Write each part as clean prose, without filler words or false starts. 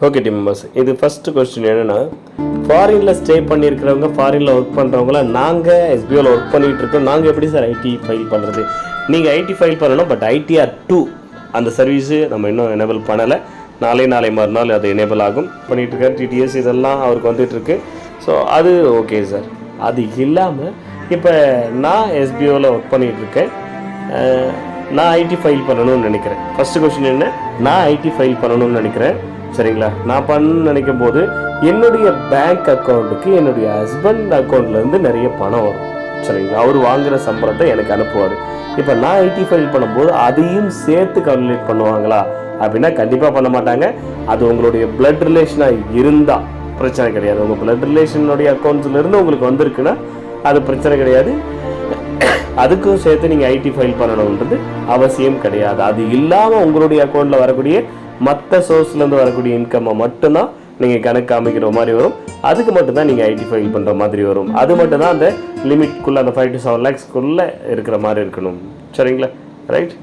Okay team members, இது first question என்னன்னா, ஃபாரினில் ஸ்டே பண்ணியிருக்கிறவங்க, ஃபாரினில் ஒர்க் பண்ணுறவங்களாம் நாங்கள் எஸ்பிஓவில் ஒர்க் பண்ணிகிட்டு இருக்கோம், நாங்கள் எப்படி சார் ஐடி ஃபைல் பண்ணுறது? நீங்கள் ஐடி ஃபைல் பண்ணணும், பட் ITR2 அந்த சர்வீஸு நம்ம இன்னும் எனேபிள் பண்ணலை. நாளை மறுநாள் அது எனேபிள் ஆகும். பண்ணிகிட்டு இருக்கார் TTS இதெல்லாம் அவருக்கு வந்துட்டுருக்கு. ஸோ அது ஓகே சார். அது இல்லாமல் இப்போ நான் எஸ்பிஓவில் ஒர்க் பண்ணிகிட்ருக்கேன், நான் ஐடி ஃபைல் பண்ணணும்னு நினைக்கிறேன். ஃபஸ்ட்டு கொஸ்டின் என்ன, நான் ஐடி ஃபைல் பண்ணணும்னு நினைக்கிறேன், சரிங்களா? நான் பண்ணணும்னு நினைக்கும் போது என்னுடைய பேங்க் அக்கௌண்ட்டுக்கு என்னுடைய ஹஸ்பண்ட் அக்கௌண்ட்லேருந்து நிறைய பணம் வரும், சரிங்களா? அவர் வாங்குகிற சம்பளத்தை எனக்கு அனுப்புவார். இப்போ நான் ஐடி ஃபைல் பண்ணும்போது அதையும் சேர்த்து கால்குலேட் பண்ணுவாங்களா அப்படின்னா கண்டிப்பாக பண்ண மாட்டாங்க. அது உங்களுடைய பிளட் ரிலேஷனாக இருந்தால் பிரச்சனை கிடையாது. உங்கள் பிளட் ரிலேஷனுடைய அக்கௌண்ட்ஸ்லேருந்து உங்களுக்கு வந்திருக்குன்னா அது பிரச்சனை கிடையாது. அதுக்கும் சேர்த்து நீங்கள் ஐடி ஃபைல் பண்ணணுன்றது அவசியம் கிடையாது. அது இல்லாமல் உங்களுடைய அக்கௌண்ட்டில் வரக்கூடிய மற்ற சோர்ஸ்லேருந்து வரக்கூடிய இன்கம்மை மட்டும்தான் நீங்கள் கணக்கு காமிக்கிற மாதிரி வரும். அதுக்கு மட்டும்தான் நீங்கள் ஐடி ஃபைல் பண்ணுற மாதிரி வரும். அது மட்டும்தான் அந்த லிமிட்குள்ளே, அந்த 5 to 7 lakhsக்குள்ளே இருக்கிற மாதிரி இருக்கணும், சரிங்களா? ரைட்.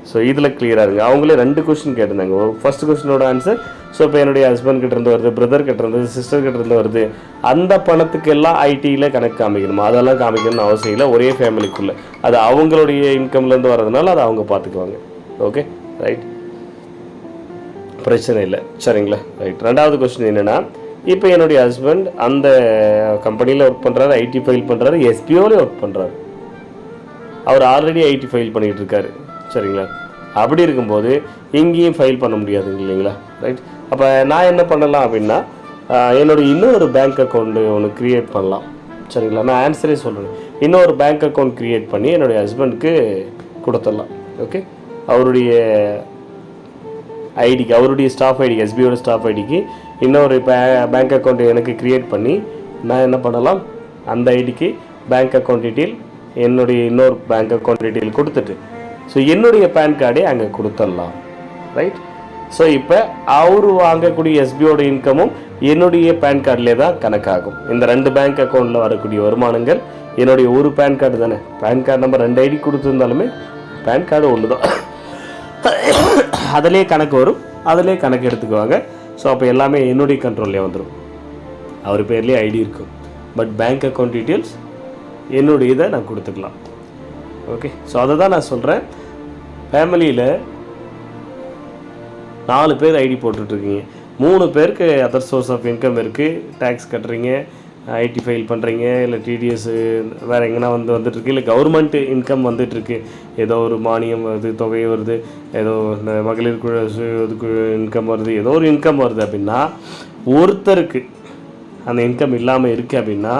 ஸோ இதில் கிளியராக இருங்க. அவங்களே 2 கொஸ்டின் கேட்டிருந்தாங்க. ஃபர்ஸ்ட் கொஸ்டினோட ஆன்சர், ஸோ இப்போ என்னுடைய ஹஸ்பண்ட் கிட்டேருந்து வருது, பிரதர் கிட்டேருந்து, சிஸ்டர் கிட்டேருந்து வருது, அந்த பணத்துக்கெல்லாம் ஐடியில் கணக்கு காமிக்கணுமா? அதெல்லாம் காமிக்கணும்னு அவசியம் இல்லை. ஒரே ஃபேமிலிக்குள்ளே அது அவங்களுடைய இன்கம்லேருந்து வர்றதுனால அதை அவங்க பார்த்துக்குவாங்க. ஓகே, ரைட், பிரச்சனை இல்லை, சரிங்களா? ரைட். 2வது கொஸ்டின் என்னென்னா, இப்போ என்னுடைய ஹஸ்பண்ட் அந்த கம்பெனியில் ஒர்க் பண்ணுறாரு, ஐடி ஃபைல் பண்ணுறாரு, எஸ்பிஓவில் ஒர்க் பண்ணுறாரு, அவர் ஆல்ரெடி ஐடி ஃபைல் பண்ணிகிட்டு இருக்காரு, சரிங்களா? அப்படி இருக்கும்போது இங்கேயும் ஃபைல் பண்ண முடியாது இல்லைங்களா? ரைட். அப்போ நான் என்ன பண்ணலாம் அப்படின்னா, என்னுடைய இன்னொரு பேங்க் அக்கௌண்ட்டு ஒன்று க்ரியேட் பண்ணலாம், சரிங்களா? நான் ஆன்சரே சொல்கிறேன். இன்னொரு பேங்க் அக்கௌண்ட் க்ரியேட் பண்ணி என்னுடைய ஹஸ்பண்டுக்கு கொடுத்துடலாம். ஓகே, அவருடைய ஐடிக்கு, அவருடைய ஸ்டாஃப் ஐடிக்கு, எஸ்பிஓட ஸ்டாஃப் ஐடிக்கு இன்னொரு பேங்க் அக்கௌண்ட் எனக்கு க்ரியேட் பண்ணி நான் என்ன பண்ணலாம், அந்த ஐடிக்கு பேங்க் அக்கௌண்ட் டீட்டெயில், என்னுடைய இன்னொரு பேங்க் அக்கௌண்ட் டீட்டெயில் கொடுத்துட்டு ஸோ என்னுடைய பேன் கார்டே அங்கே கொடுத்துடலாம். ரைட். ஸோ இப்போ அவர் வாங்கக்கூடிய எஸ்பிஓட இன்கமும் என்னுடைய பேன் கார்டிலே தான் கணக்காகும். இந்த 2 பேங்க் அக்கௌண்ட்டில் வரக்கூடிய வருமானங்கள் என்னுடைய ஒரு பேன் கார்டு தானே. பேன் கார்டு நம்பர் 2 ஐடி கொடுத்துருந்தாலுமே பேன் கார்டு ஒன்று தான், அதிலே கணக்கு வரும், அதிலே கணக்கு எடுத்துக்குவாங்க. ஸோ அப்போ எல்லாமே என்னுடைய கண்ட்ரோல்லே வந்துடும். அவர் பேர்லேயே ஐடி இருக்கும், பட் பேங்க் அக்கௌண்ட் டீட்டெயில்ஸ் என்னுடைய இதை நான் கொடுத்துக்கலாம். ஓகே, ஸோ அதை தான் நான் சொல்கிறேன். ஃபேமிலியில் 4 பேர் ஐடி போட்டுட்ருக்கீங்க, 3 பேருக்கு அதர் சோர்ஸ் ஆஃப் இன்கம் இருக்குது, டேக்ஸ் கட்டுறீங்க, ஐடி ஃபைல் பண்ணுறீங்க, இல்லை TDS வேறு எங்கன்னா வந்துட்டுருக்கு, இல்லை கவர்மெண்ட் இன்கம் வந்துட்டுருக்கு, ஏதோ ஒரு மானியம் வருது, தொகை வருது, ஏதோ இந்த மகளிர் குழு இன்கம் வருது, ஏதோ ஒரு இன்கம் வருது அப்படின்னா, ஒருத்தருக்கு அந்த இன்கம் இல்லாமல் இருக்குது அப்படின்னா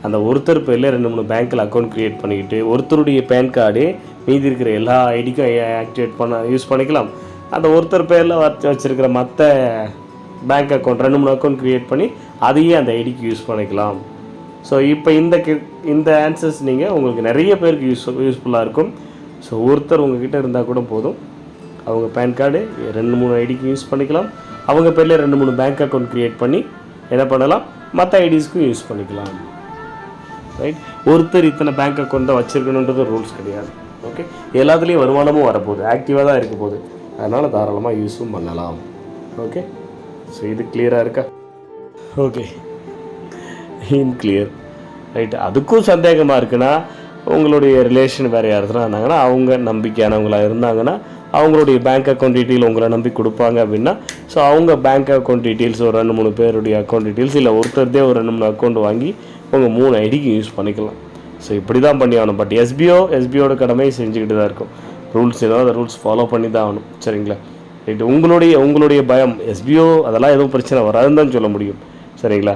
அந்த ஒருத்தர் பேரில் 2-3 பேங்க்கில் அக்கௌண்ட் க்ரியேட் பண்ணிக்கிட்டு ஒருத்தருடைய பேன் கார்டு மீதி இருக்கிற எல்லா ஐடிக்கும் ஆக்டிவேட் யூஸ் பண்ணிக்கலாம். அந்த ஒருத்தர் பேரில் வச்சுருக்கிற மற்ற பேங்க் அக்கௌண்ட் 2-3 அக்கௌண்ட் க்ரியேட் பண்ணி அதையே அந்த ஐடிக்கு யூஸ் பண்ணிக்கலாம். ஸோ இப்போ இந்த ஆன்சர்ஸ் நீங்கள் உங்களுக்கு நிறைய பேருக்கு யூஸ்ஃபுல்லாக இருக்கும். ஸோ ஒருத்தர் உங்ககிட்ட இருந்தால் கூட போதும், அவங்க பேன் கார்டு 2-3 ஐடிக்கு யூஸ் பண்ணிக்கலாம், அவங்க பேரில் 2-3 பேங்க் அக்கௌண்ட் க்ரியேட் பண்ணி என்ன பண்ணலாம், மற்ற ஐடிஸ்க்கும் யூஸ் பண்ணிக்கலாம். ரைட். ஒருத்தர் இத்தனை பேங்க் அக்கௌண்ட் தான் வச்சுருக்கணுன்றது ரூல்ஸ் கிடையாது. ஓகே, எல்லாத்துலேயும் வருமானமும் வரப்போகுது, ஆக்டிவாக தான் இருக்க போகுது, அதனால் தாராளமாக யூஸும் பண்ணலாம். ஓகே, ஸோ இது கிளியராக இருக்கா? Okay, clear. ரைட். அதுக்கும் சந்தேகமாக இருக்குன்னா உங்களுடைய ரிலேஷன் வேறு யாருன்னா இருந்தாங்கன்னா, அவங்க நம்பிக்கையானவங்களாக இருந்தாங்கன்னா அவங்களுடைய பேங்க் அக்கௌண்ட் டீட்டெயில் உங்களை நம்பி கொடுப்பாங்க அப்படின்னா, ஸோ அவங்க பேங்க் அக்கௌண்ட் டீட்டெயில்ஸ் ஒரு 2-3 பேருடைய அக்கௌண்ட் டீட்டெயில்ஸ், இல்லை ஒருத்தருதே ஒரு 2-3 அக்கௌண்ட் வாங்கி உங்கள் 3 ஐடிக்கு யூஸ் பண்ணிக்கலாம். ஸோ இப்படி தான் பண்ணி ஆகணும். பட் எஸ்பிஓட கடமை செஞ்சுக்கிட்டு தான் இருக்கும். ரூல்ஸ் ஏதோ அந்த ரூல்ஸ் ஃபாலோ பண்ணி தான் ஆகணும், சரிங்களா? ரைட். உங்களுடைய பயம் எஸ்பிஓ அதெல்லாம் எதுவும் பிரச்சனை வராதுன்னு தான் சொல்ல முடியும், சரிங்களா?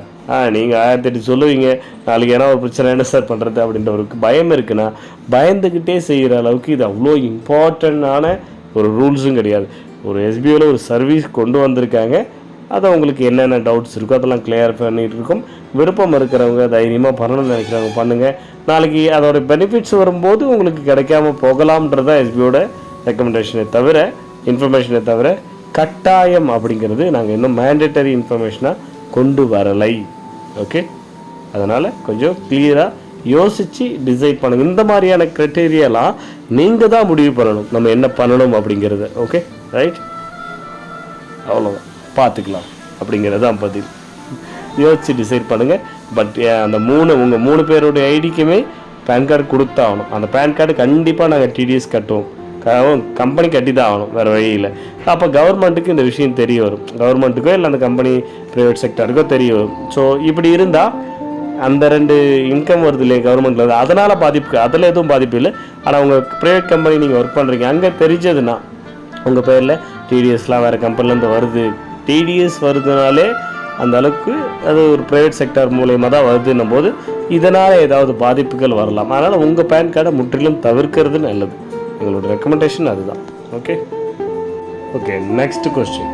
நீங்கள் 1008 சொல்லுவீங்க, நாளைக்கு ஏன்னா ஒரு பிரச்சனை என்ன சார் பண்ணுறது அப்படின்ற ஒரு பயம் இருக்குன்னா பயந்துக்கிட்டே செய்கிற அளவுக்கு இது அவ்வளோ இம்பார்ட்டண்டான ஒரு ரூல்ஸும் கிடையாது. ஒரு எஸ்பிஓவில் ஒரு சர்வீஸ் கொண்டு வந்திருக்காங்க, அதை உங்களுக்கு என்னென்ன டவுட்ஸ் இருக்கோ அதெல்லாம் கிளியர் பண்ணிகிட்டு இருக்கும். விருப்பம் இருக்கிறவங்க, தைரியமாக பண்ணணும்னு நினைக்கிறவங்க பண்ணுங்கள். நாளைக்கு அதோட பெனிஃபிட்ஸ் வரும்போது உங்களுக்கு கிடைக்காம போகலாம்ன்றது தான் எஸ்பிஓட ரெக்கமெண்டேஷனை தவிர, இன்ஃபர்மேஷனை தவிர கட்டாயம் அப்படிங்கிறது நாங்கள் இன்னும் மேண்டேட்டரி இன்ஃபர்மேஷனாக கொண்டு வரலை. ஓகே, அதனால் கொஞ்சம் கிளியராக யோசித்து டிசைட் பண்ணுங்கள். இந்த மாதிரியான க்ரைட்டீரியாலாம் நீங்கள் தான் முடிவு பண்ணணும் நம்ம என்ன பண்ணணும் அப்படிங்கிறது. Okay, right. அவ்வளோதான், பார்த்துக்கலாம். அப்படிங்கிறது தான் பதில். யோசிச்சு டிசைட் பண்ணுங்கள். பட் அந்த உங்கள் 3 பேருடைய ஐடிக்குமே பேன் கார்டு கொடுத்தாகணும். அந்த பேன் கார்டு கண்டிப்பாக நாங்கள் டிடிஎஸ் கட்டுவோம், கம்பெனி கட்டி தான் ஆகணும், வேறு வழியில். அப்போ கவர்மெண்ட்டுக்கு இந்த விஷயம் தெரிய வரும், கவர்மெண்ட்டுக்கோ இல்லை அந்த கம்பெனி ப்ரைவேட் செக்டருக்கோ தெரிய வரும். ஸோ இப்படி இருந்தால் அந்த 2 இன்கம் வருது இல்லையா கவர்மெண்ட்டில், வந்து அதனால் பாதிப்பு, அதில் எதுவும் பாதிப்பு இல்லை. ஆனால் உங்கள் ப்ரைவேட் கம்பெனி நீங்கள் ஒர்க் பண்ணுறீங்க, அங்கே தெரிஞ்சதுன்னா உங்கள் பேரில் டிடிஎஸ்லாம் வேறு கம்பெனிலேருந்து வருது, டிடிஎஸ் வருதுனாலே அந்த அளவுக்கு அது ஒரு ப்ரைவேட் செக்டர் மூலயமா தான் வருதுன்னும் போது இதனால் ஏதாவது பாதிப்புகள் வரலாம். அதனால் உங்கள் பேன் கார்டை முற்றிலும் தவிர்க்கிறது நல்லது. எங்களோட ரெக்கமெண்டேஷன் அதுதான். Okay, next question.